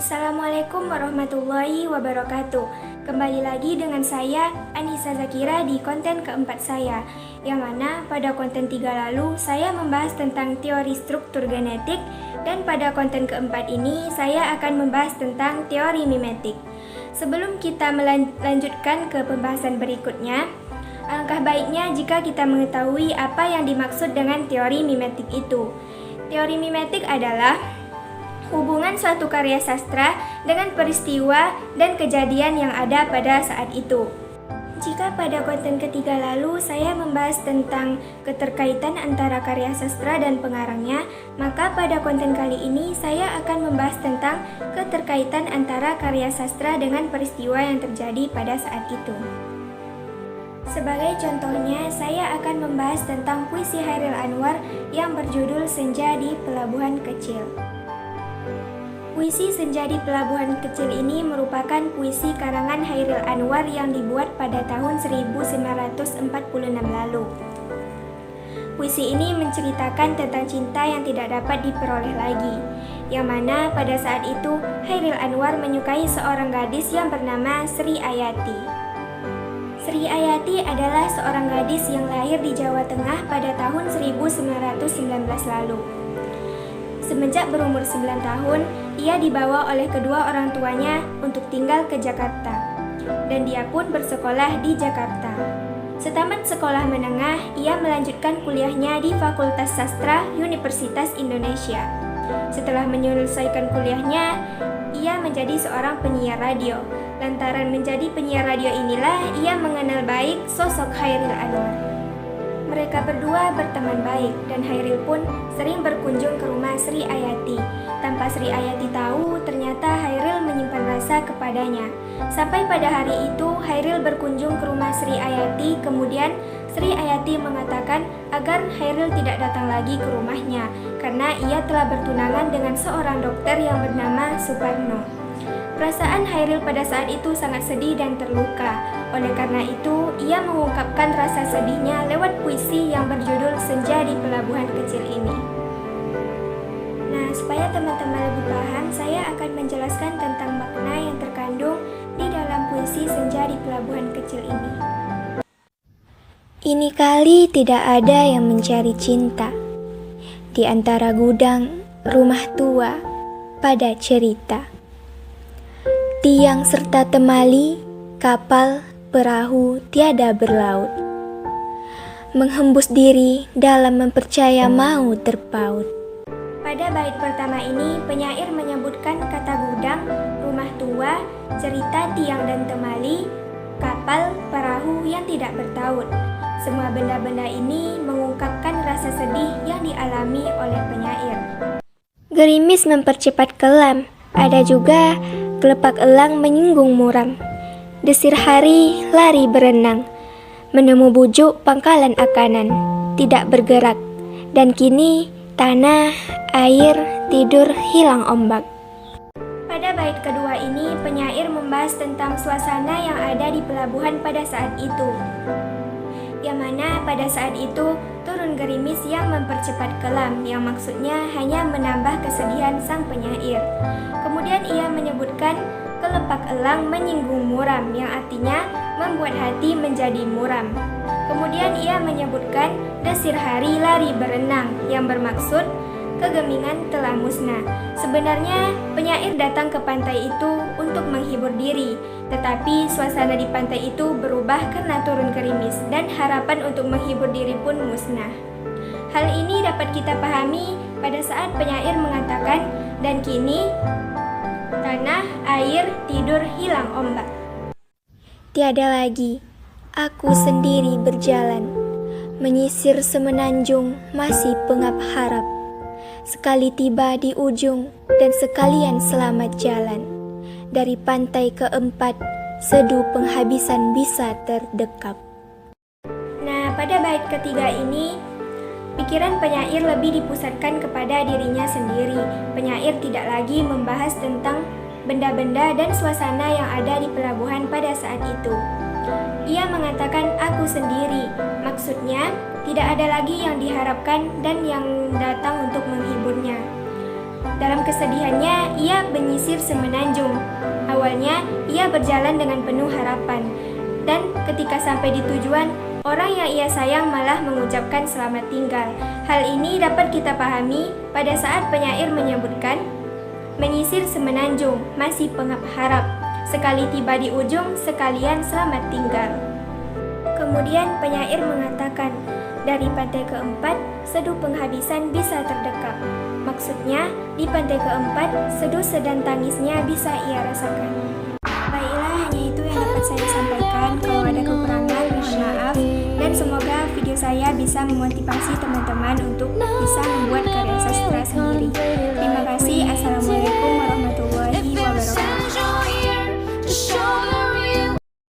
Assalamualaikum warahmatullahi wabarakatuh. Kembali lagi dengan saya, Anissa Zakira, di konten keempat saya, yang mana pada konten 3 lalu saya membahas tentang teori struktur genetik, dan pada konten keempat ini saya akan membahas tentang teori mimetik. Sebelum kita melanjutkan ke pembahasan berikutnya, alangkah baiknya jika kita mengetahui apa yang dimaksud dengan teori mimetik itu. Teori mimetik adalah hubungan suatu karya sastra dengan peristiwa dan kejadian yang ada pada saat itu. Jika pada konten ketiga lalu saya membahas tentang keterkaitan antara karya sastra dan pengarangnya, maka pada konten kali ini saya akan membahas tentang keterkaitan antara karya sastra dengan peristiwa yang terjadi pada saat itu. Sebagai contohnya, saya akan membahas tentang puisi Chairil Anwar yang berjudul Senja di Pelabuhan Kecil. Puisi Senja di Pelabuhan Kecil ini merupakan puisi karangan Chairil Anwar yang dibuat pada tahun 1946 lalu. Puisi ini menceritakan tentang cinta yang tidak dapat diperoleh lagi, yang mana pada saat itu Chairil Anwar menyukai seorang gadis yang bernama Sri Ayati. Sri Ayati adalah seorang gadis yang lahir di Jawa Tengah pada tahun 1919 lalu. Semenjak berumur 9 tahun, ia dibawa oleh kedua orang tuanya untuk tinggal ke Jakarta, dan dia pun bersekolah di Jakarta. Setamat sekolah menengah, ia melanjutkan kuliahnya di Fakultas Sastra Universitas Indonesia. Setelah menyelesaikan kuliahnya, ia menjadi seorang penyiar radio. Lantaran menjadi penyiar radio inilah ia mengenal baik sosok Chairil Anwar. Mereka berdua berteman baik, dan Chairil pun sering berkunjung ke rumah Sri Ayati. Tanpa Sri Ayati tahu, ternyata Chairil menyimpan rasa kepadanya. Sampai pada hari itu, Chairil berkunjung ke rumah Sri Ayati, kemudian Sri Ayati mengatakan agar Chairil tidak datang lagi ke rumahnya, karena ia telah bertunangan dengan seorang dokter yang bernama Suparno. Perasaan Chairil pada saat itu sangat sedih dan terluka. Oleh karena itu, ia mengungkapkan rasa sedihnya lewat puisi yang berjudul Senja di Pelabuhan Kecil ini. Nah, supaya teman-teman lebih paham, saya akan menjelaskan tentang makna yang terkandung di dalam puisi Senja di Pelabuhan Kecil ini. Ini kali tidak ada yang mencari cinta di antara gudang rumah tua pada cerita. Tiang serta temali, kapal, perahu tiada berlaut. Menghembus diri dalam mempercaya mau terpaut. Pada bait pertama ini, penyair menyebutkan kata gudang, rumah tua, cerita tiang dan temali, kapal, perahu yang tidak bertaut. Semua benda-benda ini mengungkapkan rasa sedih yang dialami oleh penyair. Gerimis mempercepat kelam, ada juga gelepak elang menyinggung muram. Desir hari lari berenang, menemu bujuk pangkalan akanan, tidak bergerak, dan kini tanah, air, tidur hilang ombak. Pada bait kedua ini, penyair membahas tentang suasana yang ada di pelabuhan pada saat itu, yang mana pada saat itu turun gerimis yang mempercepat kelam, yang maksudnya hanya menambah kesedihan sang penyair. Kemudian ia menyebutkan gelepak elang menyinggung muram, yang artinya membuat hati menjadi muram. Kemudian ia menyebutkan desir hari lari berenang, yang bermaksud kegemingan telah musnah. Sebenarnya penyair datang ke pantai itu untuk menghibur diri, tetapi suasana di pantai itu berubah karena turun gerimis, dan harapan untuk menghibur diri pun musnah. Hal ini dapat kita pahami pada saat penyair mengatakan, dan kini tanah, air, tidur hilang ombak. Tiada lagi, aku sendiri berjalan, menyisir semenanjung masih pengap harap. Sekali tiba di ujung dan sekalian selamat jalan. Dari pantai keempat, sedu penghabisan bisa terdekap. Nah, pada bait ketiga ini, pikiran penyair lebih dipusatkan kepada dirinya sendiri. Penyair tidak lagi membahas tentang benda-benda dan suasana yang ada di pelabuhan pada saat itu. Ia mengatakan aku sendiri, maksudnya tidak ada lagi yang diharapkan dan yang datang untuk menghiburnya. Dalam kesedihannya, ia menyisir semenanjung. Awalnya, ia berjalan dengan penuh harapan. Dan ketika sampai di tujuan, orang yang ia sayang malah mengucapkan selamat tinggal. Hal ini dapat kita pahami pada saat penyair menyebutkan, menyisir semenanjung, masih pengharap. Sekali tiba di ujung, sekalian selamat tinggal. Kemudian penyair mengatakan, dari pantai keempat, seduh penghabisan bisa terdekat. Maksudnya, di pantai keempat, seduh sedang tangisnya bisa ia rasakan. Baiklah, hanya itu yang dapat saya sampaikan. Kalau ada kekurangan, mohon maaf. Dan semoga video saya bisa memotivasi teman-teman untuk bisa membuat karya sastra sendiri. Terima kasih. Assalamualaikum.